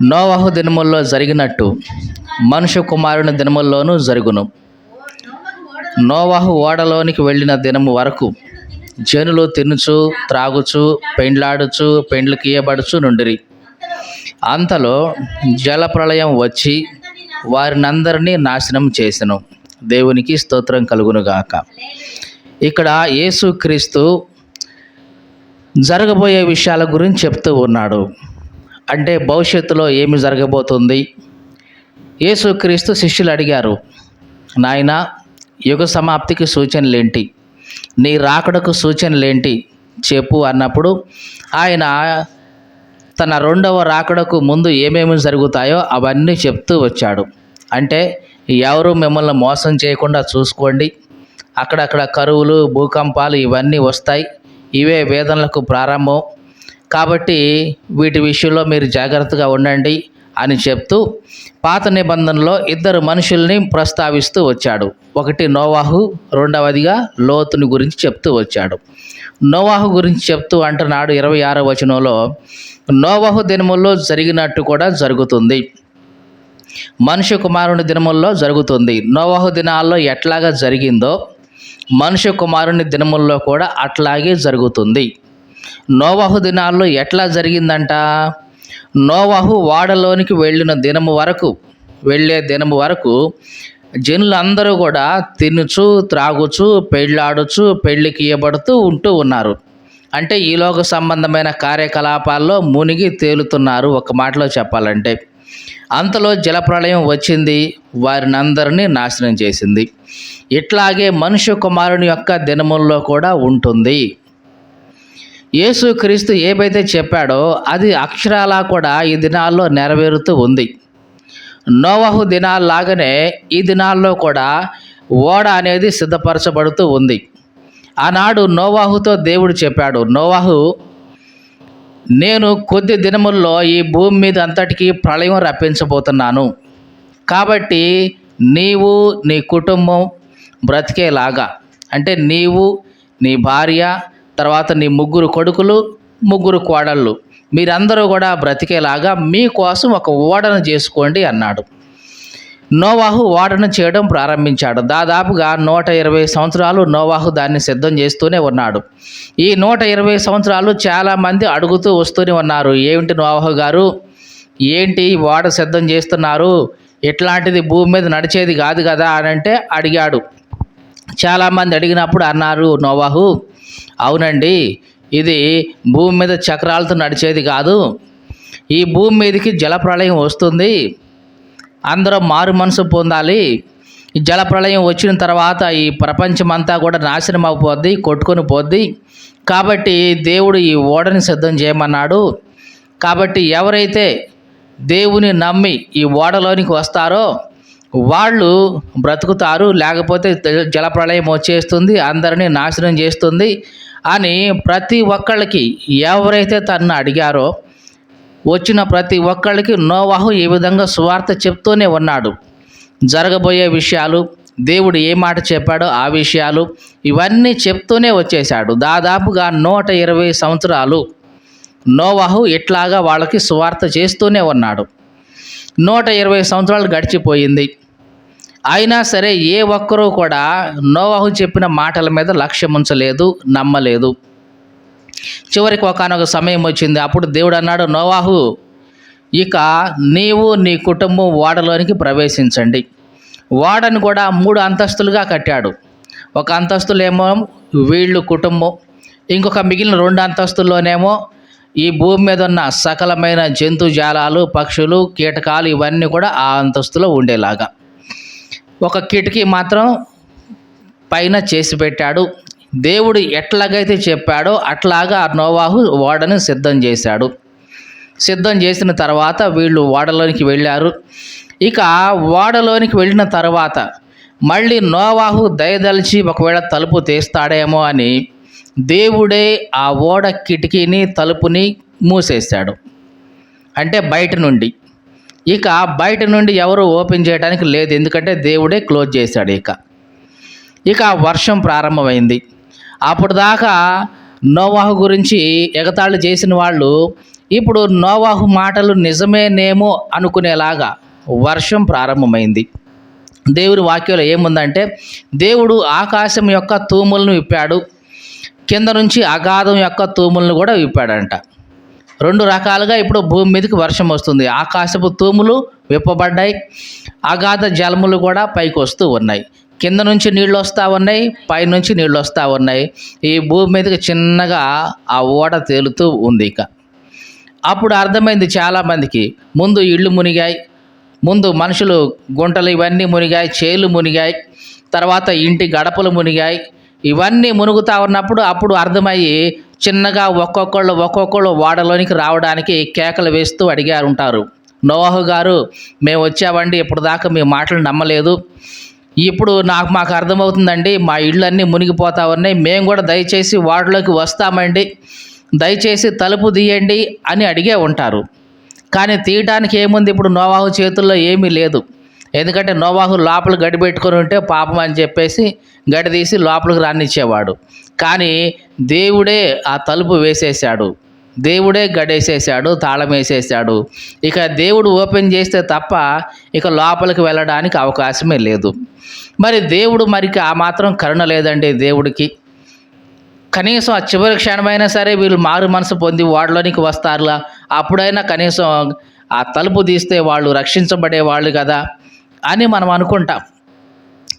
నోవహు దినముల్లో జరిగినట్టు మనుష్య కుమారుని దినముల్లోనూ జరుగును. నోవహు ఓడలోనికి వెళ్ళిన దినము వరకు జనులు తినుచు త్రాగుచు పెండ్లాడుచు పెండ్లికి ఇయ్యబడుచు నుండిరి. అంతలో జలప్రళయం వచ్చి వారినందరినీ నాశనం చేసెను. దేవునికి స్తోత్రం కలుగునుగాక. ఇక్కడ యేసుక్రీస్తు జరగబోయే విషయాల గురించి చెప్తూ ఉన్నాడు. అంటే భవిష్యత్తులో ఏమి జరగబోతుంది. యేసుక్రీస్తు శిష్యులు అడిగారు, నాయనా, యుగ సమాప్తికి సూచనలేంటి, నీ రాకడకు సూచనలేంటి చెప్పు అన్నప్పుడు ఆయన తన రెండవ రాకడకు ముందు ఏమేమి జరుగుతాయో అవన్నీ చెప్తూ వచ్చాడు. అంటే ఎవరు మిమ్మల్ని మోసం చేయకుండా చూసుకోండి, అక్కడక్కడ కరువులు భూకంపాలు ఇవన్నీ వస్తాయి, ఇవే వేదనలకు ప్రారంభం, కాబట్టి వీటి విషయంలో మీరు జాగ్రత్తగా ఉండండి అని చెప్తూ పాత నిబంధనలో ఇద్దరు మనుషుల్ని ప్రస్తావిస్తూ వచ్చాడు. ఒకటి నోవాహు, రెండవదిగా లోతుని గురించి చెప్తూ వచ్చాడు. నోవాహు గురించి చెప్తూ అంటున్నాడు 26వ వచనంలో, నోవాహు దినముల్లో జరిగినట్టు కూడా జరుగుతుంది, మనుష్య కుమారుని దినముల్లో జరుగుతుంది. నోవాహు దినాల్లో ఎట్లాగా జరిగిందో మనుష్య కుమారుని దినముల్లో కూడా అట్లాగే జరుగుతుంది. నోవాహు దినాల్లో ఎట్లా జరిగిందంట? నోవాహు ఓడలోనికి వెళ్ళే దినము వరకు జనులందరూ కూడా తినుచు త్రాగుచు పెళ్ళాడుచు పెళ్ళికి ఇయ్యబడుతూ ఉంటూ ఉన్నారు. అంటే ఈలోక సంబంధమైన కార్యకలాపాల్లో మునిగి తేలుతున్నారు ఒక మాటలో చెప్పాలంటే. అంతలో జలప్రళయం వచ్చింది, వారినందరినీ నాశనం చేసింది. ఇట్లాగే మనుష్య కుమారుని యొక్క దినముల్లో కూడా ఉంటుంది. యేసుక్రీస్తు ఏవైతే చెప్పాడో అది అక్షరాలా కూడా ఈ దినాల్లో నెరవేరుతూ ఉంది. నోవహు దినాల్లాగానే ఈ దినాల్లో కూడా ఓడ అనేది సిద్ధపరచబడుతూ ఉంది. ఆనాడు నోవాహుతో దేవుడు చెప్పాడు, నోవాహు, నేను కొద్ది దినముల్లో ఈ భూమి మీద అంతటికీ ప్రళయం రప్పించబోతున్నాను, కాబట్టి నీవు నీ కుటుంబం బ్రతికేలాగా, అంటే నీవు నీ భార్య తర్వాత నీ 3 కొడుకులు 3 కోడళ్ళు మీరందరూ కూడా బ్రతికేలాగా మీకోసం ఒక ఓడను చేసుకోండి అన్నాడు. నోవాహు ఓడను చేయడం ప్రారంభించాడు. దాదాపుగా 120 సంవత్సరాలు నోవాహు దాన్ని సిద్ధం చేస్తూనే ఉన్నాడు. ఈ 120 సంవత్సరాలు చాలామంది అడుగుతూ వస్తూనే ఉన్నారు, ఏమిటి నోవాహు గారు, ఏంటి ఓడ సిద్ధం చేస్తున్నారు, ఇట్లాంటిది భూమి మీద నడిచేది కాదు కదా అని అంటే అడిగాడు. చాలామంది అడిగినప్పుడు అన్నారు నోవాహు, అవునండి, ఇది భూమి మీద చక్రాలతో నడిచేది కాదు, ఈ భూమి మీదకి జలప్రళయం వస్తుంది, అందరూ మారు మనసు పొందాలి, ఈ జలప్రళయం వచ్చిన తర్వాత ఈ ప్రపంచమంతా కూడా నాశనం అయిపోద్ది, కొట్టుకొని పోద్ది, కాబట్టి దేవుడు ఈ ఓడని సిద్ధం చేయమన్నాడు, కాబట్టి ఎవరైతే దేవుని నమ్మి ఈ ఓడలోనికి వస్తారో వాళ్ళు బ్రతుకుతారు, లేకపోతే జలప్రళయం వచ్చేస్తుంది, అందరినీ నాశనం చేస్తుంది అని ప్రతి ఒక్కళ్ళకి ఎవరైతే తనను అడిగారో వచ్చిన ప్రతి ఒక్కళ్ళకి నోవాహు ఈ విధంగా సువార్త చెప్తూనే ఉన్నాడు. జరగబోయే విషయాలు, దేవుడు ఏ మాట చెప్పాడో ఆ విషయాలు ఇవన్నీ చెప్తూనే వచ్చేశాడు. దాదాపుగా 120 సంవత్సరాలు నోవాహు ఇట్లాగా వాళ్ళకి సువార్త చేస్తూనే ఉన్నాడు. 120 సంవత్సరాలు గడిచిపోయింది. అయినా సరే ఏ ఒక్కరూ కూడా నోవాహు చెప్పిన మాటల మీద లక్ష్యం ఉంచలేదు, నమ్మలేదు. చివరికి ఒకానొక సమయం వచ్చింది. అప్పుడు దేవుడు అన్నాడు, నోవాహు, ఇక నీవు నీ కుటుంబం ఓడలోనికి ప్రవేశించండి. ఓడను కూడా 3 అంతస్తులుగా కట్టాడు. ఒక అంతస్తులేమో వీళ్ళు కుటుంబం, ఇంకొక మిగిలిన 2 అంతస్తుల్లోనేమో ఈ భూమి మీద ఉన్న సకలమైన జంతుజాలాలు, పక్షులు, కీటకాలు ఇవన్నీ కూడా ఆ అంతస్తులో ఉండేలాగా. ఒక కిటికీ మాత్రం పైన చేసి పెట్టాడు. దేవుడు ఎట్లాగైతే చెప్పాడో అట్లాగా నోవాహు ఓడను సిద్ధం చేశాడు. సిద్ధం చేసిన తర్వాత వీళ్ళు ఓడలోనికి వెళ్ళారు. ఇక ఓడలోనికి వెళ్ళిన తర్వాత మళ్ళీ నోవాహు దయదలిచి ఒకవేళ తలుపు తీస్తాడేమో అని దేవుడే ఆ ఓడ కిటికీని తలుపుని మూసేశాడు. అంటే బయట నుండి, ఇక బయట నుండి ఎవరు ఓపెన్ చేయడానికి లేదు, ఎందుకంటే దేవుడే క్లోజ్ చేశాడు. ఇక వర్షం ప్రారంభమైంది. అప్పుడు దాకా నోవాహు గురించి ఎగతాళి చేసిన వాళ్ళు ఇప్పుడు నోవాహు మాటలు నిజమేనేమో అనుకునేలాగా వర్షం ప్రారంభమైంది. దేవుని వాక్యంలో ఏముందంటే, దేవుడు ఆకాశం యొక్క తూములను విప్పాడు, కింద నుంచి అగాధం యొక్క తూములను కూడా విప్పాడంట. రెండు రకాలుగా ఇప్పుడు భూమి మీదకి వర్షం వస్తుంది. ఆకాశపు తూములు విప్పబడ్డాయి, అగాధ జలములు కూడా పైకి వస్తూ ఉన్నాయి. కింద నుంచి నీళ్ళు వస్తూ ఉన్నాయి, పైనుంచి నీళ్ళు వస్తూ ఉన్నాయి. ఈ భూమి మీదకి చిన్నగా ఆ ఓడ తేలుతూ ఉంది. అప్పుడు అర్థమైంది చాలామందికి, ముందు ఇళ్ళు మునిగాయి, ముందు మనుషులు గుంటలు ఇవన్నీ మునిగాయి, చేలు మునిగాయి, తర్వాత ఇంటి గడపలు మునిగాయి. ఇవన్నీ మునుగుతూ ఉన్నప్పుడు అప్పుడు అర్థమయ్యి చిన్నగా ఒక్కొక్కళ్ళు ఓడలోనికి రావడానికి కేకలు వేస్తూ అడిగారు ఉంటారు, నోవాహు గారు మేము వచ్చామండి, ఇప్పుడు దాకా మీ మాటలు నమ్మలేదు, ఇప్పుడు మాకు అర్థమవుతుందండి, మా ఇళ్ళన్నీ మునిగిపోతా ఉన్నాయి, మేము కూడా దయచేసి ఓడలోకి వస్తామండి, దయచేసి తలుపు తీయండి అని అడిగే ఉంటారు. కానీ తీయటానికి ఏముంది, ఇప్పుడు నోవాహు చేతుల్లో ఏమీ లేదు. ఎందుకంటే నోవాహు లోపల గడి పెట్టుకొని ఉంటే పాపం అని చెప్పేసి గడి తీసి లోపలికి రానిచ్చేవాడు. కానీ దేవుడే ఆ తలుపు వేసేసాడు, దేవుడే గడేసేసాడు, తాళం వేసేసాడు. ఇక దేవుడు ఓపెన్ చేస్తే తప్ప ఇక లోపలికి వెళ్ళడానికి అవకాశమే లేదు. మరి దేవుడు మరికి ఆ మాత్రం కరుణ లేదండి దేవుడికి. కనీసం ఆ చివరి క్షణమైనా సరే వీళ్ళు మారు మనసు పొంది ఓడలోనికి వస్తారులా, అప్పుడైనా కనీసం ఆ తలుపు తీస్తే వాళ్ళు రక్షించబడే వాళ్ళు కదా అని మనం అనుకుంటాం.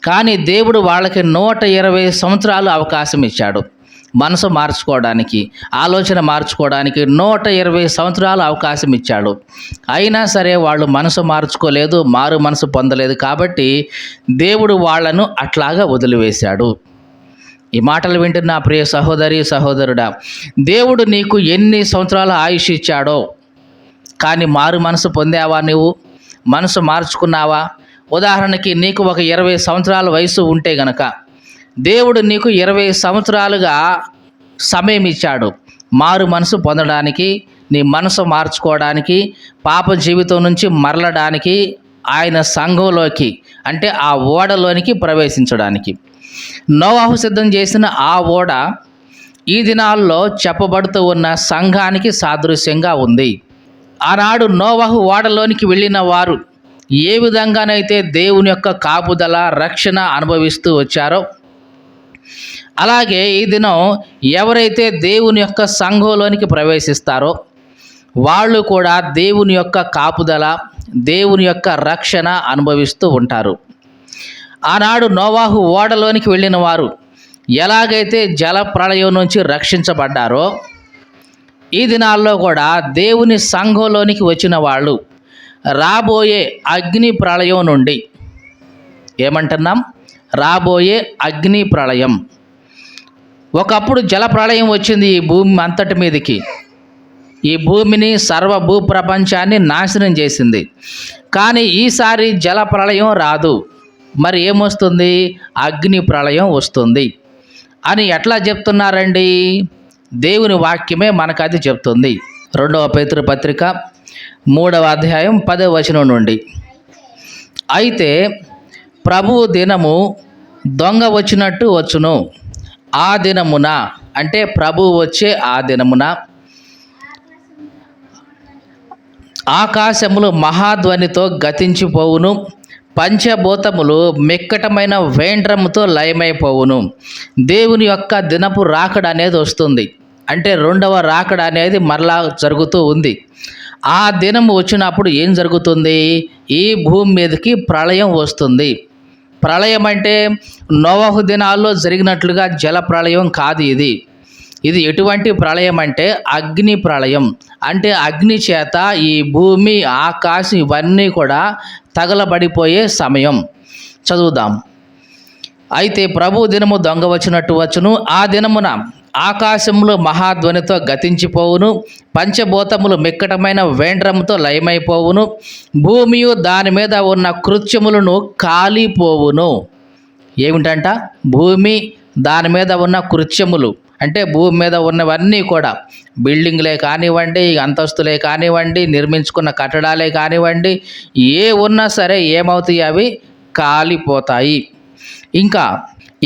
కానీ దేవుడు వాళ్ళకి 120 సంవత్సరాలు అవకాశం ఇచ్చాడు మనసు మార్చుకోవడానికి, ఆలోచన మార్చుకోవడానికి 120 సంవత్సరాలు అవకాశం ఇచ్చాడు. అయినా సరే వాళ్ళు మనసు మార్చుకోలేదు, మారు మనసు పొందలేదు. కాబట్టి దేవుడు వాళ్ళను అట్లాగా వదిలివేశాడు. ఈ మాటలు వింటున్న ప్రియ సహోదరి సహోదరుడా, దేవుడు నీకు ఎన్ని సంవత్సరాల ఆయుష్ ఇచ్చాడో, కానీ మారు మనసు పొందావా? నువ్వు మనసు మార్చుకున్నావా? ఉదాహరణకి నీకు ఒక 20 సంవత్సరాల వయసు ఉంటే గనక దేవుడు నీకు 20 సంవత్సరాలుగా సమయం ఇచ్చాడు మారు మనసు పొందడానికి, నీ మనసు మార్చుకోవడానికి, పాప జీవితం నుంచి మరలడానికి, ఆయన సంఘంలోకి అంటే ఆ ఓడలోనికి ప్రవేశించడానికి. నోవాహు సిద్ధం చేసిన ఆ ఓడ ఈ దినాల్లో చెప్పబడుతూ ఉన్న సంఘానికి సాదృశ్యంగా ఉంది. ఆనాడు నోవాహు ఓడలోనికి వెళ్ళిన వారు ఏ విధంగానైతే దేవుని యొక్క కాపుదల రక్షణ అనుభవిస్తూ వచ్చారో, అలాగే ఈ దినం ఎవరైతే దేవుని యొక్క సంఘంలోనికి ప్రవేశిస్తారో వాళ్ళు కూడా దేవుని యొక్క కాపుదల, దేవుని యొక్క రక్షణ అనుభవిస్తూ ఉంటారు. ఆనాడు నోవాహు ఓడలోనికి వెళ్ళిన వారు ఎలాగైతే జల ప్రళయం నుంచి రక్షించబడ్డారో, ఈ దినాల్లో కూడా దేవుని సంఘంలోనికి వచ్చిన వాళ్ళు రాబోయే అగ్ని ప్రళయం నుండి, ఏమంటున్నాం, రాబోయే అగ్ని ప్రళయం. ఒకప్పుడు జల ప్రళయం వచ్చింది ఈ భూమి అంతటి మీదకి, ఈ భూమిని సర్వ భూప్రపంచాన్ని నాశనం చేసింది. కానీ ఈసారి జల ప్రళయం రాదు, మరి ఏమొస్తుంది? అగ్ని ప్రళయం వస్తుంది అని ఎట్లా చెప్తున్నారండి? దేవుని వాక్యమే మనకు అది చెప్తుంది. 2వ పేతురు పత్రిక 3వ అధ్యాయం 10వ వచనం నుండి, అయితే ప్రభువు దినము దొంగ వచ్చినట్టు వచ్చును, ఆ దినమున అంటే ప్రభువు వచ్చే ఆ దినమున ఆకాశములు మహాధ్వనితో గతించిపోవును, పంచభూతములు మిక్కటమైన వేండ్రముతో లయమైపోవును. దేవుని యొక్క దినపు రాకడ అనేది వస్తుంది. అంటే రెండవ రాకడ అనేది మరలా జరుగుతూ ఉంది. ఆ దినం వచ్చినప్పుడు ఏం జరుగుతుంది? ఈ భూమి మీదకి ప్రళయం వస్తుంది. ప్రళయం అంటే నోవాహు దినాల్లో జరిగినట్లుగా జల ప్రళయం కాదు. ఇది ఎటువంటి ప్రళయం అంటే అగ్ని ప్రళయం. అంటే అగ్ని చేత ఈ భూమి ఆకాశం ఇవన్నీ కూడా తగలబడిపోయే సమయం. చదువుదాం. అయితే ప్రభు దినము దొంగ వచ్చినట్టు వచ్చును, ఆ దినమున ఆకాశములు మహాధ్వనితో గతించిపోవును, పంచభూతములు మిక్కటమైన వేండ్రముతో లయమైపోవును, భూమియు దాని మీద ఉన్న కృత్యములను కాలిపోవును. ఏమిటంట? భూమి దాని మీద ఉన్న కృత్యములు అంటే భూమి మీద ఉన్నవన్నీ కూడా, బిల్డింగ్లే కానివ్వండి, అంతస్తులే కానివ్వండి, నిర్మించుకున్న కట్టడాలే కానివ్వండి, ఏ ఉన్నా సరే ఏమవుతాయి? అవి కాలిపోతాయి. ఇంకా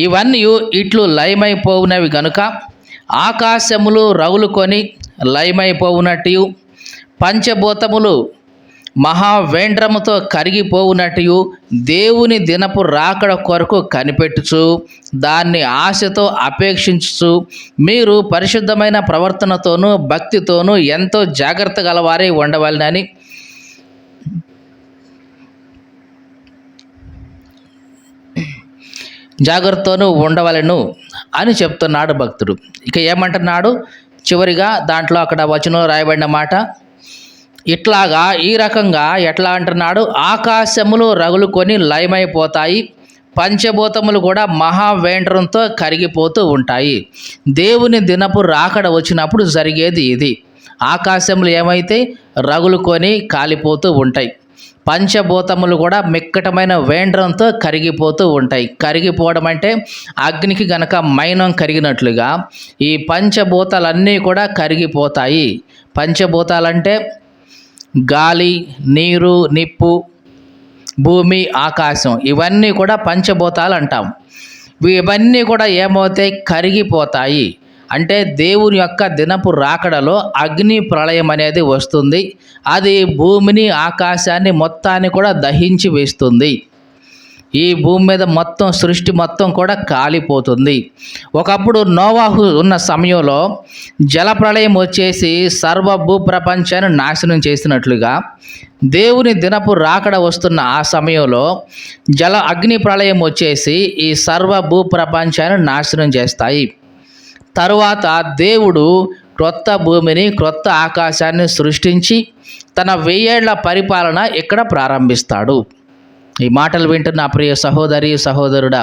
ఇవన్నీ ఇట్లు లయమైపోవునవి గనుక ఆకాశములు రగులుకొని లయమైపోవునట్టు పంచభూతములు మహావేంద్రముతో కరిగిపోవునట్టు దేవుని దినపు రాకడ కొరకు కనిపెట్టుచు దాన్ని ఆశతో అపేక్షించుచు మీరు పరిశుద్ధమైన ప్రవర్తనతోనూ భక్తితోనూ ఎంతో జాగ్రత్త గలవారై ఉండవలెనని జాగ్రత్తను ఉండవలెను అని చెప్తున్నాడు భక్తుడు. ఇక ఏమంటున్నాడు చివరిగా దాంట్లో అక్కడ వచనంలో రాయబడిన మాట ఇట్లాగా ఈ రకంగా ఎట్లా అంటున్నాడు, ఆకాశములు రగులుకొని లయమైపోతాయి, పంచభూతములు కూడా మహావేంద్రంతో కరిగిపోతూ ఉంటాయి. దేవుని దినపు రాకడ వచ్చినప్పుడు జరిగేది ఇది. ఆకాశములు ఏమైతే రగులుకొని కాలిపోతూ ఉంటాయి, పంచభూతములు కూడా మిక్కటమైన వేంద్రంతో కరిగిపోతూ ఉంటాయి. కరిగిపోవడం అంటే అగ్నికి గనక మైనం కరిగినట్లుగా ఈ పంచభూతాలన్నీ కూడా కరిగిపోతాయి. పంచభూతాలంటే గాలి, నీరు, నిప్పు, భూమి, ఆకాశం, ఇవన్నీ కూడా పంచభూతాలు అంటాం. ఇవన్నీ కూడా ఏమవుతాయి, కరిగిపోతాయి. అంటే దేవుని యొక్క దినపు రాకడలో అగ్ని ప్రళయం అనేది వస్తుంది. అది భూమిని, ఆకాశాన్ని మొత్తాన్ని కూడా దహించి వేస్తుంది. ఈ భూమి మీద మొత్తం సృష్టి మొత్తం కూడా కాలిపోతుంది. ఒకప్పుడు నోవాహు ఉన్న సమయంలో జలప్రళయం వచ్చేసి సర్వ భూప్రపంచాన్ని నాశనం చేసినట్లుగా దేవుని దినపు రాకడ వస్తున్న ఆ సమయంలో అగ్ని ప్రళయం వచ్చేసి ఈ సర్వ భూప్రపంచాన్ని నాశనం చేస్తాయి. తరువాత దేవుడు క్రొత్త భూమిని, క్రొత్త ఆకాశాన్ని సృష్టించి తన 1000 ఏళ్ల పరిపాలన ఇక్కడ ప్రారంభిస్తాడు. ఈ మాటలు వింటున్న ప్రియ సహోదరి సహోదరుడా,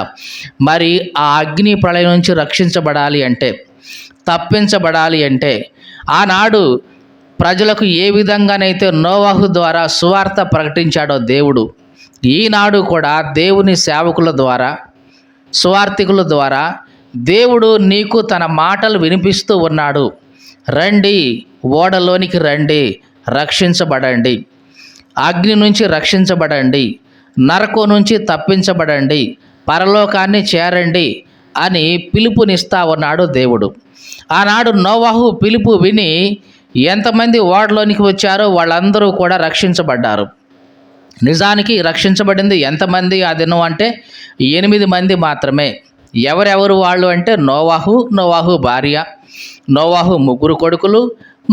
మరి ఆ అగ్ని ప్రళయం నుంచి రక్షించబడాలి అంటే, తప్పించబడాలి అంటే ఆనాడు ప్రజలకు ఏ విధంగానైతే నోవాహు ద్వారా సువార్త ప్రకటించాడో దేవుడు, ఈనాడు కూడా దేవుని సేవకుల ద్వారా, సువార్థికుల ద్వారా దేవుడు నీకు తన మాటలు వినిపిస్తూ ఉన్నాడు. రండి, ఓడలోనికి రండి, రక్షించబడండి, అగ్ని నుంచి రక్షించబడండి, నరకం నుంచి తప్పించబడండి, పరలోకాన్ని చేరండి అని పిలుపునిస్తా ఉన్నాడు దేవుడు. ఆనాడు నోవాహు పిలుపు విని ఎంతమంది ఓడలోనికి వచ్చారో వాళ్ళందరూ కూడా రక్షించబడ్డారు. నిజానికి రక్షించబడింది ఎంతమంది ఆ దినం అంటే 8 మంది మాత్రమే. ఎవరెవరు వాళ్ళు అంటే నోవాహు భార్య, నోవాహు 3 కొడుకులు,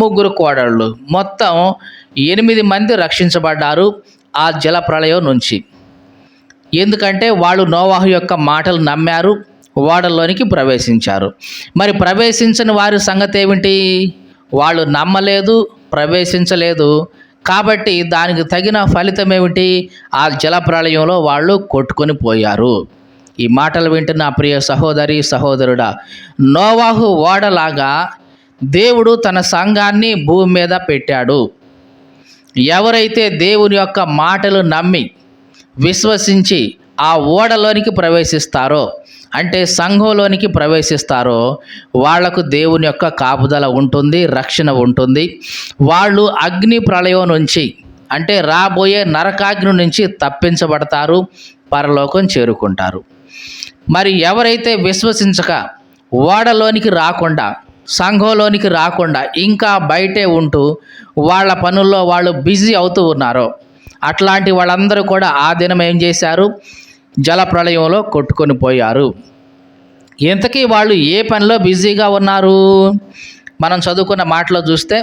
3 కోడళ్ళు, మొత్తం 8 మంది రక్షించబడ్డారు ఆ జల ప్రళయం నుంచి. ఎందుకంటే వాళ్ళు నోవాహు యొక్క మాటలు నమ్మారు, ఓడలోనికి ప్రవేశించారు. మరి ప్రవేశించని వారి సంగతి ఏమిటి? వాళ్ళు నమ్మలేదు, ప్రవేశించలేదు. కాబట్టి దానికి తగిన ఫలితం ఏమిటి? ఆ జల ప్రళయంలో వాళ్ళు కొట్టుకొని పోయారు. ఈ మాటలు వింటున్న ప్రియ సహోదరి సహోదరుడా, నోవాహు ఓడలాగా దేవుడు తన సంఘాన్ని భూమి మీద పెట్టాడు. ఎవరైతే దేవుని యొక్క మాటలు నమ్మి విశ్వసించి ఆ ఓడలోనికి ప్రవేశిస్తారో, అంటే సంఘంలోనికి ప్రవేశిస్తారో, వాళ్లకు దేవుని యొక్క కాపుదల ఉంటుంది, రక్షణ ఉంటుంది. వాళ్ళు అగ్ని ప్రళయం నుంచి, అంటే రాబోయే నరకాగ్ని నుంచి తప్పించబడతారు, పరలోకం చేరుకుంటారు. మరి ఎవరైతే విశ్వసించక ఓడలోనికి రాకుండా, సంఘంలోనికి రాకుండా ఇంకా బయటే ఉంటూ వాళ్ళ పనుల్లో వాళ్ళు బిజీ అవుతూ ఉన్నారో, అట్లాంటి వాళ్ళందరూ కూడా ఆ దినం ఏం చేశారు? జల ప్రళయంలో కొట్టుకొని పోయారు. ఇంతకీ వాళ్ళు ఏ పనిలో బిజీగా ఉన్నారు? మనం చదువుకున్న మాటలో చూస్తే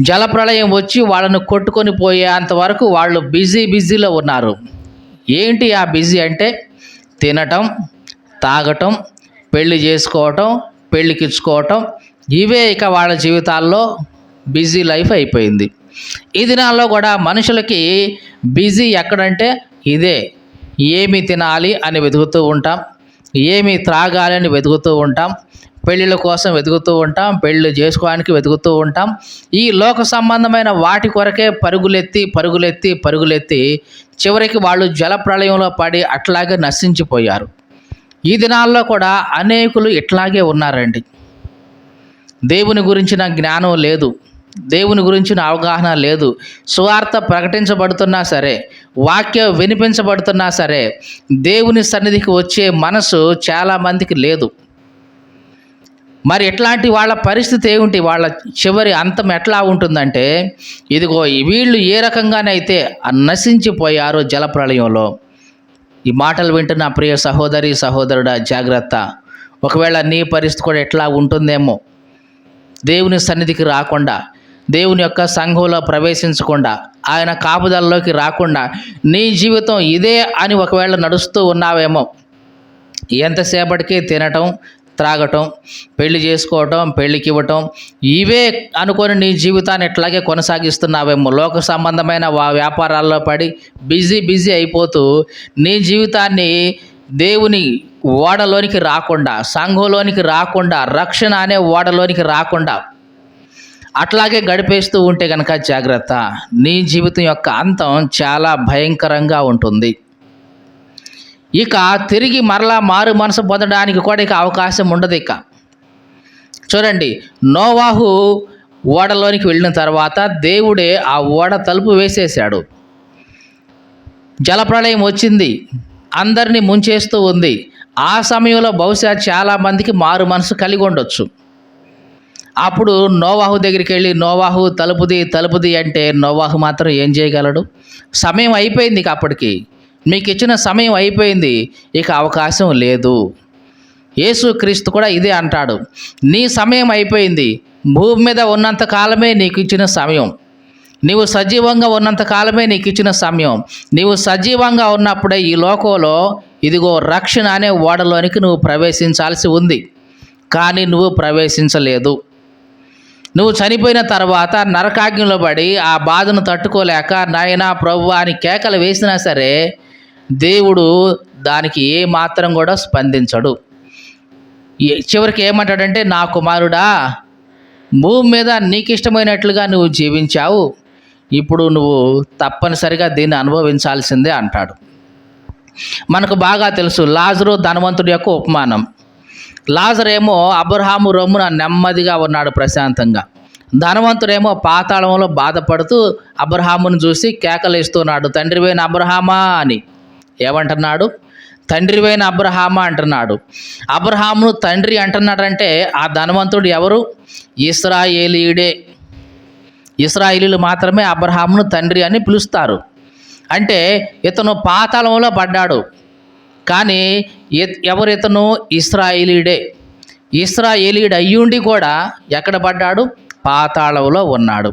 జల ప్రళయం వచ్చి వాళ్ళను కొట్టుకొని పోయేంతవరకు వాళ్ళు బిజీలో ఉన్నారు. ఏంటి ఆ బిజీ అంటే? తినటం, తాగటం, పెళ్లి చేసుకోవటం, పెళ్ళికిచ్చుకోవటం, ఇవే ఇక వాళ్ళ జీవితాల్లో బిజీ లైఫ్ అయిపోయింది. ఈ దినాల్లో కూడా మనుషులకి బిజీ ఎక్కడంటే ఇదే. ఏమి తినాలి అని వెతుకుతూ ఉంటాం, ఏమి త్రాగాలి అని వెతుకుతూ ఉంటాం, పెళ్ళిళ్ళ కోసం వెతుకుతూ ఉంటాం, పెళ్ళి చేసుకోవడానికి వెతుకుతూ ఉంటాం. ఈ లోక సంబంధమైన వాటి కొరకే పరుగులెత్తి చివరికి వాళ్ళు జల ప్రళయంలో పడి అట్లాగే నశించిపోయారు. ఈ దినాల్లో కూడా అనేకులు ఇట్లాగే ఉన్నారండి. దేవుని గురించిన జ్ఞానం లేదు, దేవుని గురించిన అవగాహన లేదు. సువార్త ప్రకటించబడుతున్నా సరే, వాక్యం వినిపించబడుతున్నా సరే, దేవుని సన్నిధికి వచ్చే మనసు చాలామందికి లేదు. మరి ఇట్లాంటి వాళ్ళ పరిస్థితి ఏమిటి, వాళ్ళ చివరి అంతం ఎట్లా ఉంటుందంటే, ఇదిగో వీళ్ళు ఏ రకంగానైతే నశించిపోయారో జలప్రళయంలో. ఈ మాటలు వింటున్న ప్రియ సహోదరి సహోదరుడా, జాగ్రత్త. ఒకవేళ నీ పరిస్థితి కూడా ఎట్లా ఉంటుందేమో. దేవుని సన్నిధికి రాకుండా, దేవుని యొక్క సంఘంలో ప్రవేశించకుండా, ఆయన కాపుదలలోకి రాకుండా నీ జీవితం ఇదే అని ఒకవేళ నడుస్తూ ఉన్నావేమో. ఎంతసేపటికి తినటం, త్రాగటం, పెళ్లి చేసుకోవటం, పెళ్లికి ఇవ్వటం, ఇవే అనుకొని నీ జీవితాన్ని ఇట్లాగే కొనసాగిస్తున్నావేమో. లోక సంబంధమైన వ్యాపారాల్లో పడి బిజీ అయిపోతూ నీ జీవితాన్ని దేవుని ఓడలోనికి రాకుండా, సంఘంలోనికి రాకుండా, రక్షణ అనే ఓడలోనికి రాకుండా అట్లాగే గడిపేస్తూ ఉంటే కనుక జాగ్రత్త, నీ జీవితం యొక్క అంతం చాలా భయంకరంగా ఉంటుంది. ఇక తిరిగి మరలా మారు మనసు పొందడానికి కూడా ఇక అవకాశం ఉండదు. ఇక చూడండి, నోవాహు ఓడలోనికి వెళ్ళిన తర్వాత దేవుడే ఆ ఓడ తలుపు వేసేశాడు. జలప్రళయం వచ్చింది, అందరినీ ముంచేస్తూ ఉంది. ఆ సమయంలో బహుశా చాలామందికి మారు మనసు కలిగి ఉండొచ్చు. అప్పుడు నోవాహు దగ్గరికి వెళ్ళి, నోవాహు తలుపుది అంటే నోవాహు మాత్రం ఏం చేయగలడు? సమయం అయిపోయింది, ఇక అప్పటికి మీకు ఇచ్చిన సమయం అయిపోయింది, ఇక అవకాశం లేదు. యేసుక్రీస్తు కూడా ఇదే అంటాడు, నీ సమయం అయిపోయింది. భూమి మీద ఉన్నంత కాలమే నీకు ఇచ్చిన సమయం. నీవు సజీవంగా ఉన్నంత కాలమే నీకు ఇచ్చిన సమయం. నీవు సజీవంగా ఉన్నప్పుడే ఈ లోకంలో ఇదిగో రక్షణ అనే ఓడలోనికి నువ్వు ప్రవేశించాల్సి ఉంది. కానీ నువ్వు ప్రవేశించలేదు. నువ్వు చనిపోయిన తర్వాత నరకాగ్నిలో పడి ఆ బాధను తట్టుకోలేక నాయనా ప్రభువా అని కేకలు వేసినా సరే దేవుడు దానికి ఏ మాత్రం కూడా స్పందించడు. చివరికి ఏమంటాడంటే, నా కుమారుడా, భూమి మీద నీకు ఇష్టమైనట్లుగా నువ్వు జీవించావు, ఇప్పుడు నువ్వు తప్పనిసరిగా దీన్ని అనుభవించాల్సిందే అంటాడు. మనకు బాగా తెలుసు లాజరు ధనవంతుడి యొక్క ఉపమానం. లాజరేమో అబ్రహాము రొమ్మున నెమ్మదిగా ఉన్నాడు ప్రశాంతంగా. ధనవంతుడేమో పాతాళంలో బాధపడుతూ అబ్రహామును చూసి కేకలేస్తున్నాడు, తండ్రివైన అబ్రహామా అని. ఏమంటున్నాడు? తండ్రివైన అబ్రహామా అంటున్నాడు. అబ్రహామును తండ్రి అంటున్నాడంటే ఆ ధనవంతుడు ఎవరు? ఇశ్రాయేలీయుడే. ఇశ్రాయేలీయులు మాత్రమే అబ్రహామును తండ్రి అని పిలుస్తారు. అంటే ఇతను పాతాళంలో పడ్డాడు, కానీ ఎవరు ఇతను? ఇశ్రాయేలీయుడే. ఇశ్రాయేలీయుడు అయ్యుండి కూడా ఎక్కడ పడ్డాడు? పాతాళంలో ఉన్నాడు.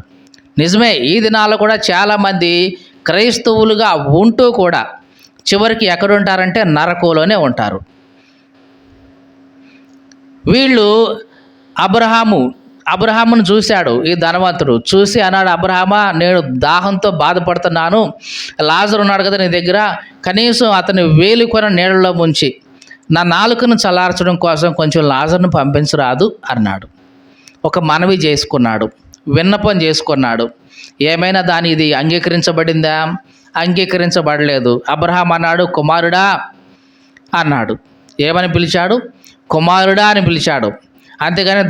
నిజమే, ఈ దినాల్లో కూడా చాలామంది క్రైస్తవులుగా ఉంటూ కూడా చివరికి ఎక్కడుంటారంటే నరకంలోనే ఉంటారు. వీళ్ళు అబ్రహామును చూశాడు ఈ ధనవంతుడు. చూసి అన్నాడు, అబ్రహామా, నేను దాహంతో బాధపడుతున్నాను, లాజరు ఉన్నాడు కదా నీ దగ్గర, కనీసం అతని వేలికొన నీళ్ళలో ముంచి నా నాలుకను చల్లార్చడం కోసం కొంచెం లాజరును పంపించరాదు అన్నాడు. ఒక మనవి చేసుకున్నాడు, విన్నపం చేసుకున్నాడు. ఏమైనా దాని ఇది అంగీకరించబడిందా? అంగీకరించబడలేదు. అబ్రహాం అన్నాడు, కుమారుడా అన్నాడు. ఏమని పిలిచాడు? కుమారుడా అని పిలిచాడు. అంతేగాని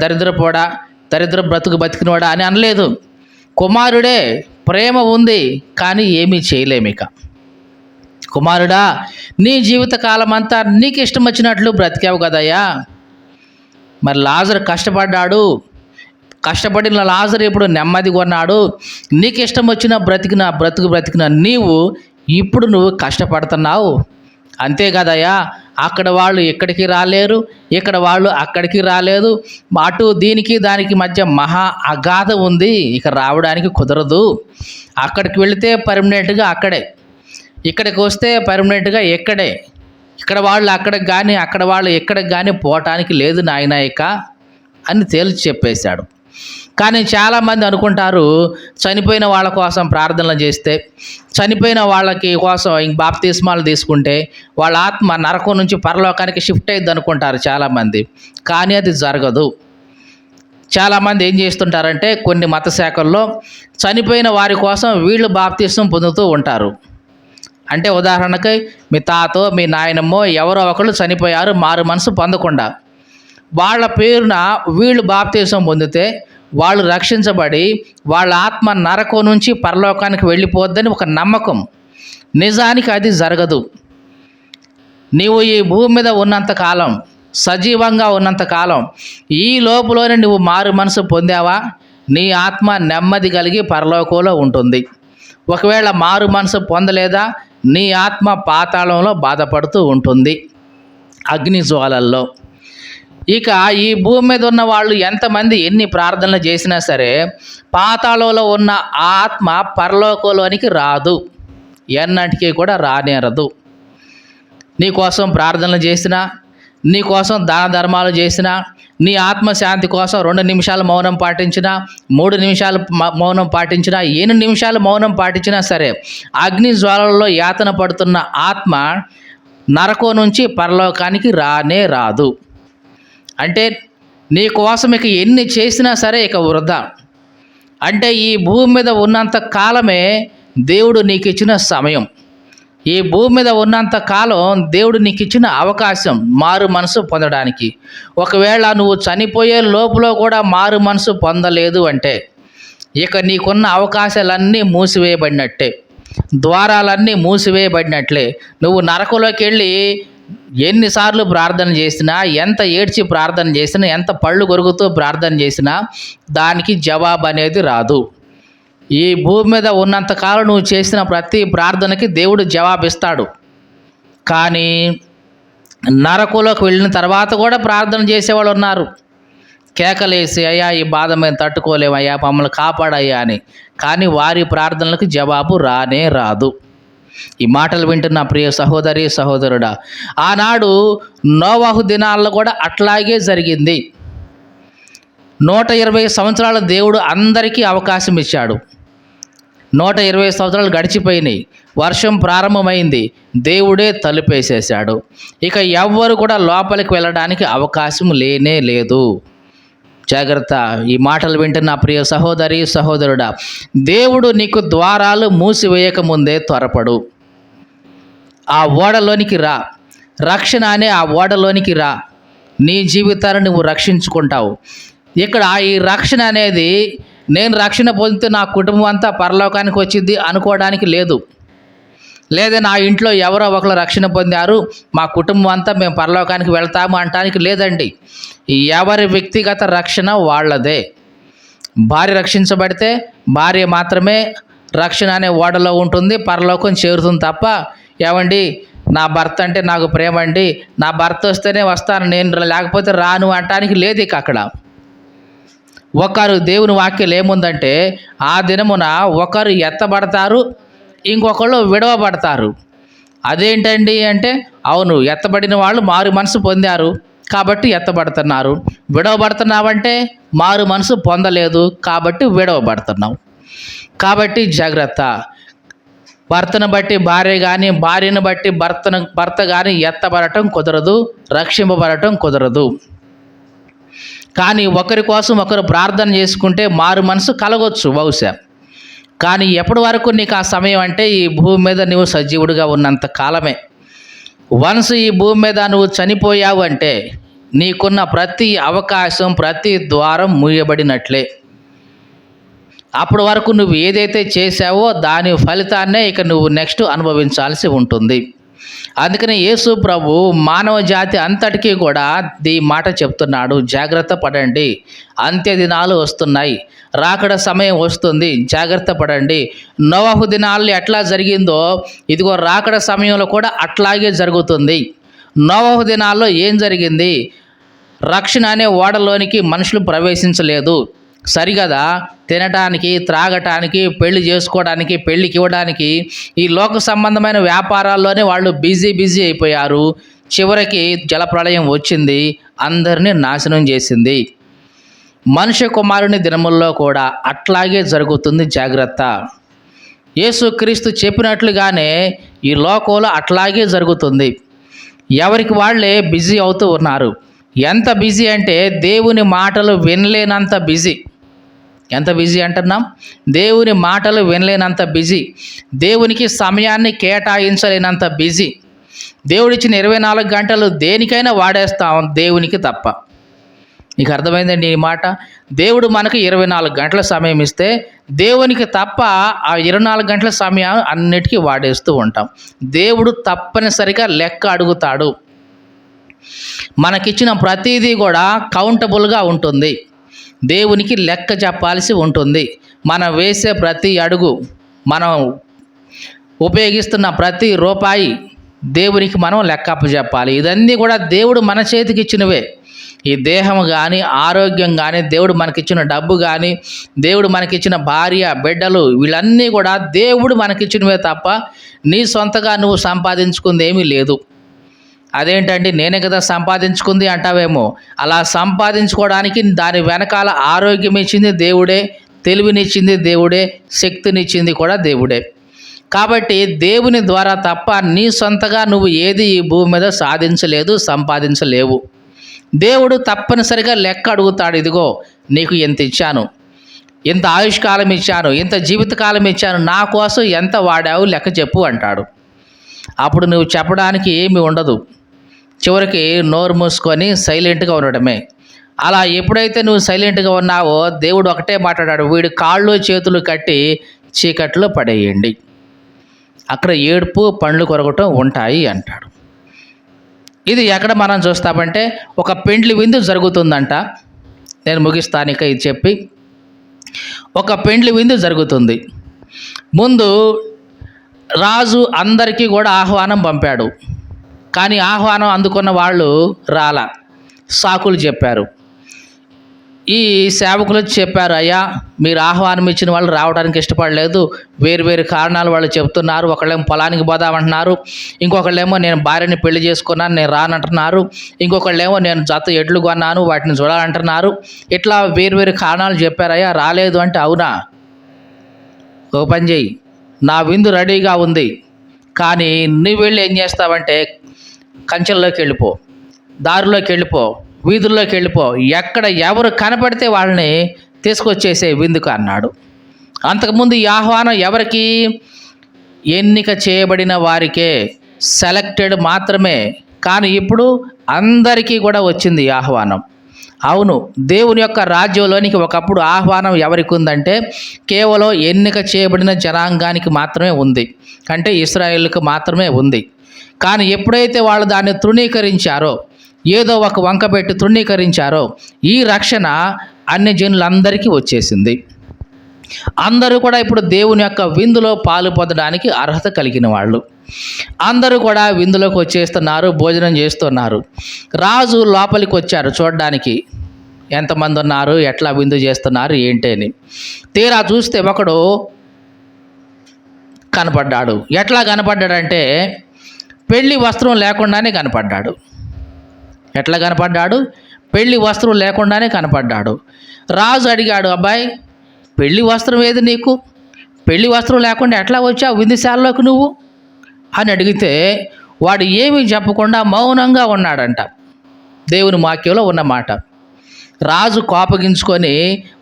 దరిద్ర బ్రతుకు బతికినవాడా అని అనలేదు. కుమారుడే, ప్రేమ ఉంది, కానీ ఏమీ చేయలేమిక. కుమారుడా, నీ జీవితకాలం అంతా నీకు ఇష్టం వచ్చినట్లు బ్రతికావు కదయ్యా. మరి లాజరు కష్టపడిన లాజరు ఇప్పుడు నెమ్మదిగా ఉన్నాడు. నీకు ఇష్టం వచ్చిన బ్రతికిన నీవు ఇప్పుడు నువ్వు కష్టపడుతున్నావు. అంతే కదయ్యా, అక్కడ వాళ్ళు ఇక్కడికి రాలేరు, ఇక్కడ వాళ్ళు అక్కడికి రాలేదు, అటు దీనికి దానికి మధ్య మహా అగాధ ఉంది, ఇక రావడానికి కుదరదు. అక్కడికి వెళితే పర్మనెంట్గా అక్కడే, ఇక్కడికి వస్తే పర్మనెంట్గా ఇక్కడే. ఇక్కడ వాళ్ళు అక్కడికి కానీ అక్కడ వాళ్ళు ఇక్కడికి కానీ పోవటానికి లేదు నాయనా ఇక అని తేల్చి చెప్పేశాడు. కానీ చాలామంది అనుకుంటారు, చనిపోయిన వాళ్ళ కోసం ప్రార్థనలు చేస్తే, చనిపోయిన వాళ్ళకి కోసం బాప్తిస్మాలు తీసుకుంటే వాళ్ళ ఆత్మ నరకం నుంచి పరలోకానికి షిఫ్ట్ అయ్యిద్ది అనుకుంటారు చాలామంది. కానీ అది జరగదు. చాలామంది ఏం చేస్తుంటారంటే, కొన్ని మత శాఖల్లో చనిపోయిన వారి కోసం వీళ్ళు బాప్తిస్మం పొందుతూ ఉంటారు. అంటే ఉదాహరణకి మీ తాతో మీ నాయనమ్మో ఎవరో ఒకళ్ళు చనిపోయారు మారు మనసు పొందకుండా, వాళ్ళ పేరున వీళ్ళు బాప్తిస్మం పొందితే వాళ్ళు రక్షించబడి వాళ్ళ ఆత్మ నరకం నుంచి పరలోకానికి వెళ్ళిపోద్దని ఒక నమ్మకం. నిజానికి అది జరగదు. నీవు ఈ భూమి మీద ఉన్నంతకాలం సజీవంగా ఉన్నంత కాలం ఈ లోపులోనే నువ్వు మారు మనసు పొందావా, నీ ఆత్మ నెమ్మది కలిగి పరలోకంలో ఉంటుంది. ఒకవేళ మారు మనసు పొందలేదా, నీ ఆత్మ పాతాళంలో బాధపడుతూ ఉంటుంది, అగ్ని జ్వాలల్లో. ఇక ఈ భూమి మీద ఉన్న వాళ్ళు ఎంతమంది ఎన్ని ప్రార్థనలు చేసినా సరే పాతాళంలో ఉన్న ఆ ఆత్మ పరలోకంలోనికి రాదు, ఎన్నటికీ కూడా రానేరదు. నీకోసం ప్రార్థనలు చేసినా, నీకోసం దాన ధర్మాలు చేసినా, నీ ఆత్మశాంతి కోసం 2 నిమిషాలు మౌనం పాటించినా, 3 నిమిషాలు మౌనం పాటించినా, 8 నిమిషాలు మౌనం పాటించినా సరే అగ్ని జ్వాలల్లో యాతన పడుతున్న ఆత్మ నరకం నుంచి పరలోకానికి రానే రాదు. అంటే నీ కోసం ఇక ఎన్ని చేసినా సరే ఇక వృధా. అంటే ఈ భూమి మీద ఉన్నంత కాలమే దేవుడు నీకు ఇచ్చిన సమయం, ఈ భూమి మీద ఉన్నంత కాలం దేవుడు నీకు ఇచ్చిన అవకాశం మారు మనసు పొందడానికి. ఒకవేళ నువ్వు చనిపోయే లోపల కూడా మారు మనసు పొందలేదు అంటే ఇక నీకున్న అవకాశాలన్నీ మూసివేయబడినట్టే, ద్వారాలన్నీ మూసివేయబడినట్లే. నువ్వు నరకంలోకి వెళ్ళి ఎన్నిసార్లు ప్రార్థన చేసినా, ఎంత ఏడ్చి ప్రార్థన చేసినా, ఎంత పళ్ళు కొరుకుతూ ప్రార్థన చేసినా దానికి జవాబు అనేది రాదు. ఈ భూమి మీద ఉన్నంతకాలం నువ్వు చేసిన ప్రతి ప్రార్థనకి దేవుడు జవాబిస్తాడు. కానీ నరకంలోకి వెళ్ళిన తర్వాత కూడా ప్రార్థన చేసేవాళ్ళు ఉన్నారు, కేకలేసి అయ్యా ఈ బాధ మేము తట్టుకోలేమయ్యా, మమ్మల్ని కాపాడయ్యా అని. కానీ వారి ప్రార్థనలకు జవాబు రానే రాదు. ఈ మాటలు వింటున్న ప్రియ సహోదరి సహోదరుడా, ఆనాడు నోవాహు దినాల్లో కూడా అట్లాగే జరిగింది. 120 సంవత్సరాల దేవుడు అందరికీ అవకాశం ఇచ్చాడు. 120 సంవత్సరాలు గడిచిపోయినాయి, వర్షం ప్రారంభమైంది, దేవుడే తలుపేసేశాడు. ఇక ఎవ్వరు కూడా లోపలికి వెళ్ళడానికి అవకాశం లేనే లేదు. జాగ్రత్త, ఈ మాటలు వింటున్న ప్రియ సహోదరి సహోదరుడా, దేవుడు నీకు ద్వారాలు మూసివేయక ముందే త్వరపడు. ఆ ఓడలోనికి రా, రక్షణ అనే ఆ ఓడలోనికి రా, నీ జీవితాన్ని నువ్వు రక్షించుకుంటావు. ఇక్కడ ఈ రక్షణ అనేది నేను రక్షణ పొందితే నా కుటుంబం అంతా పరలోకానికి వచ్చింది అనుకోవడానికి లేదు, లేదా నా ఇంట్లో ఎవరో ఒకరు రక్షణ పొందారు మా కుటుంబం అంతా మేము పరలోకానికి వెళ్తాము అనటానికి లేదండి. ఎవరి వ్యక్తిగత రక్షణ వాళ్ళదే. భార్య రక్షించబడితే భార్య మాత్రమే రక్షణ అనే ఓడలో ఉంటుంది, పరలోకం చేరుతుంది తప్ప ఏమండి నా భర్త అంటే నాకు ప్రేమ అండి, నా భర్త వస్తేనే వస్తాను నేను లేకపోతే రాను అనటానికి లేదు. ఇక అక్కడ ఒకరు దేవుని వాక్యం ఏముందంటే ఆ దినమున ఒకరు ఎత్తబడతారు, ఇంకొకళ్ళు విడవబడతారు. అదేంటండి అంటే అవును, ఎత్తబడిన వాళ్ళు మారు మనసు పొందారు కాబట్టి ఎత్తబడుతున్నారు, విడవబడుతున్నావంటే మారు మనసు పొందలేదు కాబట్టి విడవబడుతున్నావు. కాబట్టి జాగ్రత్త, భర్తను బట్టి భార్య కానీ, భార్యను బట్టి భర్త కానీ ఎత్తబడటం కుదరదు, రక్షింపబడటం కుదరదు. కానీ ఒకరి కోసం ఒకరు ప్రార్థన చేసుకుంటే మారు మనసు కలగొచ్చు బహుశా. కానీ ఎప్పటి వరకు నీకు ఆ సమయం అంటే ఈ భూమి మీద నువ్వు సజీవుడిగా ఉన్నంత కాలమే. వన్స్ ఈ భూమి మీద నువ్వు చనిపోయావు అంటే నీకున్న ప్రతి అవకాశం, ప్రతి ద్వారం మూయబడినట్లే. అప్పటి వరకు నువ్వు ఏదైతే చేశావో దాని ఫలితాన్నే ఇక నువ్వు నెక్స్ట్ అనుభవించాల్సి ఉంటుంది. అందుకని యేసు ప్రభు మానవ జాతి అంతటికీ కూడా ఈ మాట చెప్తున్నాడు, జాగ్రత్త పడండి, అంత్య దినాలు వస్తున్నాయి, రాకడ సమయం వస్తుంది, జాగ్రత్త పడండి. నోవహు దినాల్లో ఎట్లా జరిగిందో ఇదిగో రాకడ సమయంలో కూడా అట్లాగే జరుగుతుంది. నోవహు దినాల్లో ఏం జరిగింది? రక్షణ అనే ఓడలోనికి మనుషులు ప్రవేశించలేదు. సరిగదా, తినటానికి, త్రాగటానికి, పెళ్లి చేసుకోవడానికి, పెళ్ళికి ఇవ్వడానికి, ఈ లోక సంబంధమైన వ్యాపారాల్లోనే వాళ్ళు బిజీ అయిపోయారు. చివరికి జలప్రళయం వచ్చింది, అందరినీ నాశనం చేసింది. మనుష్య కుమారుని దినముల్లో కూడా అట్లాగే జరుగుతుంది, జాగ్రత్త. యేసుక్రీస్తు చెప్పినట్లుగానే ఈ లోకంలో అట్లాగే జరుగుతుంది. ఎవరికి వాళ్ళే బిజీ అవుతూ ఉన్నారు. ఎంత బిజీ అంటే దేవుని మాటలు వినలేనంత బిజీ. ఎంత బిజీ అంటున్నాం? దేవుని మాటలు వినలేనంత బిజీ, దేవునికి సమయాన్ని కేటాయించలేనంత బిజీ. దేవుడిచ్చిన 24 గంటలు దేనికైనా వాడేస్తాం, దేవునికి తప్ప. నీకు అర్థమైందండి ఈ మాట? దేవుడు మనకు 24 గంటల సమయం ఇస్తే దేవునికి తప్ప ఆ 24 గంటల సమయం అన్నిటికీ వాడేస్తూ ఉంటాం. దేవుడు తప్పనిసరిగా లెక్క అడుగుతాడు. మనకిచ్చిన ప్రతిదీ కూడా కౌంటబుల్గా ఉంటుంది. దేవునికి లెక్క చెప్పాల్సి ఉంటుంది. మనం వేసే ప్రతి అడుగు, మనం ఉపయోగిస్తున్న ప్రతి రూపాయి దేవునికి మనం లెక్కప్ప చెప్పాలి. ఇదన్నీ కూడా దేవుడు మన చేతికి ఇచ్చినవే. ఈ దేహం కానీ, ఆరోగ్యం కానీ, దేవుడు మనకిచ్చిన డబ్బు కానీ, దేవుడు మనకిచ్చిన భార్య, బిడ్డలు, వీళ్ళన్నీ కూడా దేవుడు మనకిచ్చినవే తప్ప నీ సొంతగా నువ్వు సంపాదించుకుంది ఏమీ లేదు. అదేంటండి నేనే కదా సంపాదించుకుంది అంటావేమో. అలా సంపాదించుకోవడానికి దాని వెనకాల ఆరోగ్యం ఇచ్చింది దేవుడే, తెలివినిచ్చింది దేవుడే, శక్తినిచ్చింది కూడా దేవుడే. కాబట్టి దేవుని ద్వారా తప్ప నీ సొంతగా నువ్వు ఏది ఈ భూమి మీద సాధించలేదు, సంపాదించలేవు. దేవుడు తప్పనిసరిగా లెక్క అడుగుతాడు. ఇదిగో నీకు ఎంత ఇచ్చాను, ఇంత ఆయుష్కాలం ఇచ్చాను, ఇంత జీవితకాలం ఇచ్చాను, నా కోసం ఎంత వాడావు లెక్క చెప్పు అంటాడు. అప్పుడు నువ్వు చెప్పడానికి ఏమి ఉండదు. చివరికి నోరు మూసుకొని సైలెంట్గా ఉండడమే. అలా ఎప్పుడైతే నువ్వు సైలెంట్గా ఉన్నావో దేవుడు ఒకటే మాట్లాడాడు, వీడి కాళ్ళు చేతులు కట్టి చీకట్లో పడేయండి, అక్కడ ఏడుపు పండ్లు కొరగటం ఉంటాయి అంటాడు. ఇది ఎక్కడ మనం చూస్తామంటే ఒక పెండ్లి విందు జరుగుతుందంట. నేను ముగిస్తాను ఇక ఇది చెప్పి. ఒక పెండ్లి విందు జరుగుతుంది. ముందు రాజు అందరికీ కూడా ఆహ్వానం పంపాడు. కానీ ఆహ్వానం అందుకున్న వాళ్ళు రాలా, సాకులు చెప్పారు. ఈ సేవకులు చెప్పారు, అయ్యా మీరు ఆహ్వానం ఇచ్చిన వాళ్ళు రావడానికి ఇష్టపడలేదు, వేరు వేరు కారణాలు వాళ్ళు చెప్తున్నారు. ఒకళ్ళేమో పొలానికి పోదామంటున్నారు, ఇంకొకళ్ళేమో నేను భార్యని పెళ్లి చేసుకున్నాను నేను రానంటున్నారు, ఇంకొకళ్ళేమో నేను జత ఎడ్లు కొన్నాను వాటిని చూడాలంటున్నారు. ఇట్లా వేరు వేరు కారణాలు చెప్పారయ్యా, రాలేదు అంటే అవునా, ఓ పని చెయ్యి, నా విందు రెడీగా ఉంది, కానీ నువ్వు వెళ్ళి ఏం చేస్తావంటే కంచెల్లోకి వెళ్ళిపో, దారిలోకి వెళ్ళిపో, వీధుల్లోకి వెళ్ళిపో, ఎక్కడ ఎవరు కనపడితే వాళ్ళని తీసుకొచ్చేసే విందుకు అన్నాడు. అంతకుముందు ఈ ఆహ్వానం ఎవరికి? ఎన్నిక చేయబడిన వారికే, సెలెక్టెడ్ మాత్రమే. కానీ ఇప్పుడు అందరికీ కూడా వచ్చింది ఈ ఆహ్వానం. అవును, దేవుని యొక్క రాజ్యంలోనికి ఒకప్పుడు ఆహ్వానం ఎవరికి ఉందంటే కేవలం ఎన్నిక చేయబడిన జనాంగానికి మాత్రమే ఉంది, అంటే ఇశ్రాయేలుకు మాత్రమే ఉంది. కానీ ఎప్పుడైతే వాళ్ళు దాన్ని తృణీకరించారో, ఏదో ఒక వంక పెట్టి తృణీకరించారో, ఈ రక్షణ అన్ని జనులందరికీ వచ్చేసింది. అందరూ కూడా ఇప్పుడు దేవుని యొక్క విందులో పాలు పొందడానికి అర్హత కలిగిన వాళ్ళు. అందరూ కూడా విందులోకి వచ్చేస్తున్నారు, భోజనం చేస్తున్నారు. రాజు లోపలికి వచ్చారు చూడడానికి, ఎంతమంది ఉన్నారు, ఎట్లా విందు చేస్తున్నారు ఏంటి అని. తీరా చూస్తే ఒకడు కనపడ్డాడు. ఎట్లా కనపడ్డాడంటే పెళ్లి వస్త్రం లేకుండానే కనపడ్డాడు. ఎట్లా కనపడ్డాడు? పెళ్లి వస్త్రం లేకుండానే కనపడ్డాడు. రాజు అడిగాడు, అబ్బాయి పెళ్లి వస్త్రం ఏది నీకు? పెళ్లి వస్త్రం లేకుండా ఎట్లా వచ్చావు విందుశాలలోకి నువ్వు అని అడిగితే వాడు ఏమీ చెప్పకుండా మౌనంగా ఉన్నాడంట. దేవుని వాక్యంలో ఉన్నమాట. రాజు కోపగించుకొని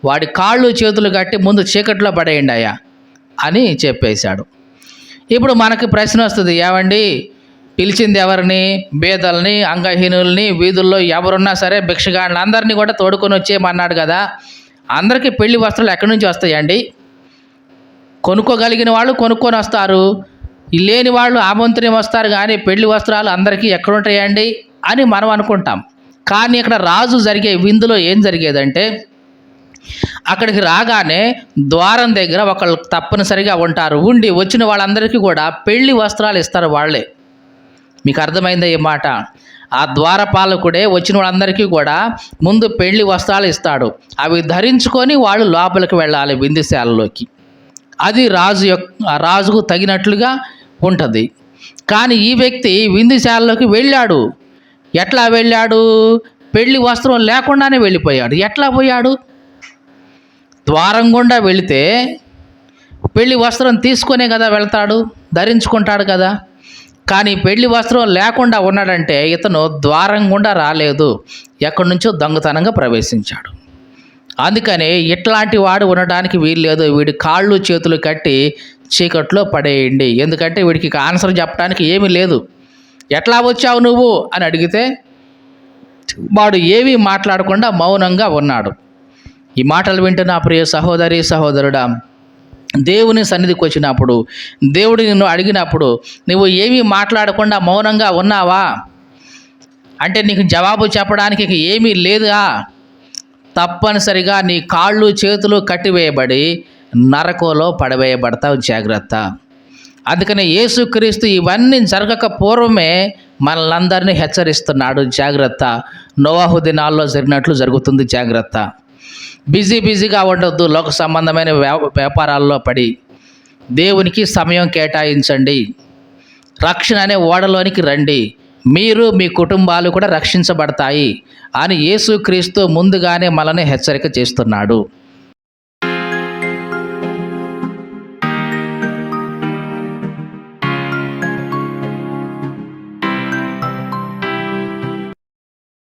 వాడి కాళ్ళు చేతులు కట్టి ముందు చీకట్లో పడేయండి అయ్యా అని చెప్పేశాడు. ఇప్పుడు మనకి ప్రశ్న వస్తుంది, ఏమండి పిలిచింది ఎవరిని? బేదల్ని, అంగహీనుల్ని, వీధుల్లో ఎవరున్నా సరే భిక్షగాళ్ళని అందరినీ కూడా తోడుకొని వచ్చేయమన్నాడు కదా. అందరికీ పెళ్లి వస్త్రాలు ఎక్కడి నుంచి వస్తాయండి? కొనుక్కోగలిగిన వాళ్ళు కొనుక్కొని వస్తారు, లేని వాళ్ళు ఆమంత్రం వస్తారు, కానీ పెళ్లి వస్త్రాలు అందరికీ ఎక్కడుంటాయండి అని మనం అనుకుంటాం. కానీ ఇక్కడ రాజు జరిగే విందులో ఏం జరిగేదంటే అక్కడికి రాగానే ద్వారం దగ్గర ఒకళ్ళు తప్పనిసరిగా ఉంటారు. ఉండి వచ్చిన వాళ్ళందరికీ కూడా పెళ్లి వస్త్రాలు ఇస్తారు వాళ్ళే. మీకు అర్థమైందా ఈ మాట? ఆ ద్వారపాలకుడే వచ్చిన వాళ్ళందరికీ కూడా ముందు పెళ్లి వస్త్రాలు ఇస్తాడు. అవి ధరించుకొని వాళ్ళు లోపలికి వెళ్ళాలి విందుశాలలోకి. అది రాజుకు తగినట్లుగా ఉంటుంది. కానీ ఈ వ్యక్తి విందుశాలలోకి వెళ్ళాడు. ఎట్లా వెళ్ళాడు? పెళ్లి వస్త్రం లేకుండానే వెళ్ళిపోయాడు. ఎట్లా పోయాడు? ద్వారం గుండా వెళితే పెళ్లి వస్త్రం తీసుకునే కదా వెళ్తాడు, ధరించుకుంటాడు కదా. కానీ పెళ్లి వస్త్రం లేకుండా ఉన్నాడంటే ఇతను ద్వారం గుండా రాలేదు, ఎక్కడి నుంచో దొంగతనంగా ప్రవేశించాడు. అందుకని ఇట్లాంటి వాడు ఉండడానికి వీలు లేదు, వీడి కాళ్ళు చేతులు కట్టి చీకట్లో పడేయండి. ఎందుకంటే వీడికి ఆన్సర్ చెప్పడానికి ఏమీ లేదు. ఎట్లా వచ్చావు నువ్వు అని అడిగితే వాడు ఏమీ మాట్లాడకుండా మౌనంగా ఉన్నాడు. ఈ మాటలు వింటున్న ప్రియ సహోదరి సహోదరుడా, దేవుని సన్నిధికి వచ్చినప్పుడు, దేవుడు నిన్ను అడిగినప్పుడు నువ్వు ఏమీ మాట్లాడకుండా మౌనంగా ఉన్నావా? అంటే నీకు జవాబు చెప్పడానికి ఇక ఏమీ లేదా, తప్పనిసరిగా నీ కాళ్ళు చేతులు కట్టివేయబడి నరకంలో పడవేయబడతావు, జాగ్రత్త. అందుకని యేసుక్రీస్తు ఇవన్నీ జరగక పూర్వమే మనల్ని హెచ్చరిస్తున్నాడు, జాగ్రత్త. నోవాహు దినాల్లో జరిగినట్లు జరుగుతుంది, జాగ్రత్త. బిజీగా ఉండొద్దు, లోక సంబంధమైన వ్యాపారాల్లో పడి దేవునికి సమయం కేటాయించండి. రక్షణ అనే ఓడలోనికి రండి, మీరు మీ కుటుంబాలు కూడా రక్షించబడతాయి అని యేసుక్రీస్తు ముందుగానే మనల్ని హెచ్చరిక చేస్తున్నాడు.